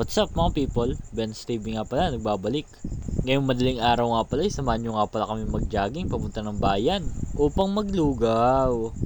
What's up mga people? Ben Stevie nga pala, nagbabalik. Ngayong madaling araw nga pala, samahan nyo nga pala kami mag-jogging papunta ng bayan upang maglugaw.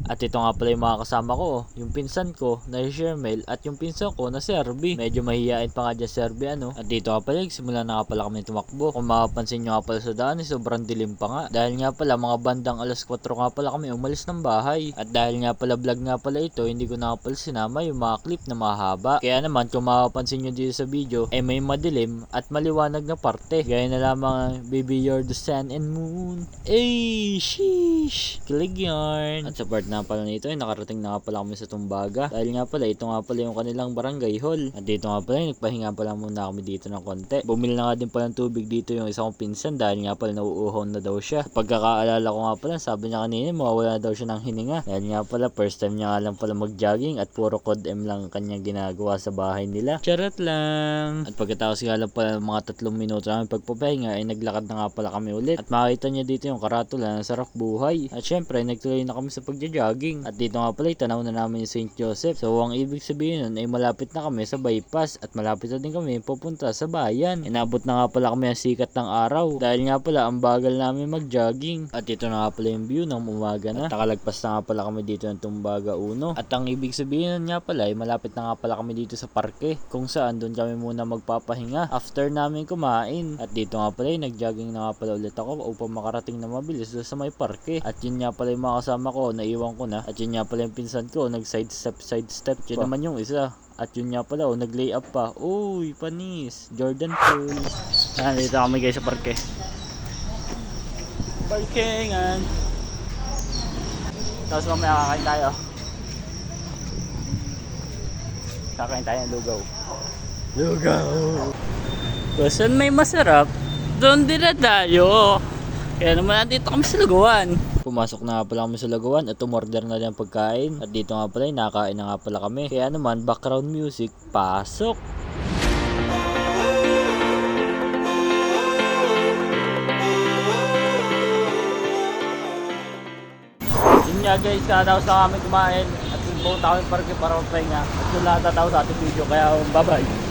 At ito nga pala yung mga kasama ko, yung pinsan ko na si Shermel at yung pinsan ko na si Serby. Medyo mahihain pa nga dyan si Serby At dito nga pala, simula na nga pala kami tumakbo. Kung makapansin nyo nga pala sa daan, sobrang dilim pa nga. Dahil nga pala mga bandang alas 4 nga pala kami umalis ng bahay. At dahil nga pala vlog nga pala ito, hindi ko na nga pala sinama yung mga clip na mahaba. Kaya naman kung makapansin nyo dito sa video, ay may madilim at maliwanag na parte. Gaya na lamang Baby You're the Sun and Moon. Ay, sheesh! Kilig yarn! At sa part na pala nito ay nakarating na nga pala kami sa Tumbaga. Dahil nga pala ito nga pala yung kanilang barangay hall. At dito nga pala nagpahinga pala muna kami dito ng konti. Bumili na nga din pala ng tubig dito yung isa kong pinsan dahil nga pala nauuhaw na daw siya. Pagkakaalala ko nga pala sabi niya kanina mawawala na daw siya ng hininga. Dahil nga pala first time niya nga lang pala mag-jogging at puro code M lang kanyang ginagawa sa bahay nila. Charot lang! At pagkatapos nga lang pala mga 3 minuto namin pagpapahinga ay naglakad na nga pala kami ulit. At makita niya dito yung karatula ng sarap buhay. At syempre nagtuloy na kami sa pagja-jogging. At dito nga pala tanaw na namin yung St. Joseph. So ang ibig sabihin nun ay malapit na kami sa bypass at malapit na din kami pupunta sa bayan. Inabot na nga pala kami ang sikat ng araw dahil nga pala ang bagal namin mag-jogging. At ito na nga pala yung view ng umaga na. At nakalagpas na nga pala kami dito ng Tumbaga Uno. At ang ibig sabihin nun nga pala ay malapit na nga pala kami dito sa parke kung saan doon kami muna magpapahinga after namin kumain. At dito nga pala nag-jogging na nga pala ulit ako upang makarating na mabilis doon sa may parke. At yun nga pala yung mga kasama ko, naiwan ko na. At yun nga pala yung pinsan ko, nag-side step. Yun naman yung isa. At yun nga pala, nag-lay up pa. Uy, panis. Jordan Poole. Dito kami guys sa parke. Parkingan. Tapos mamaya kakain tayo. Kakain tayo ng lugaw. Lugaw! Kung may masarap, doon din na tayo. Kaya naman nandito kami sa lugawan. Pumasok na nga pala kami sa lugawan at umorder na din pagkain. At dito nga pala, nakain na nga pala kami. Kaya naman, background music, pasok! Yun nga guys, katapos na kami kumain. At pumunta kami parke para magpahinga. At yung lahat tatawa sa ating video. Kaya bye bye!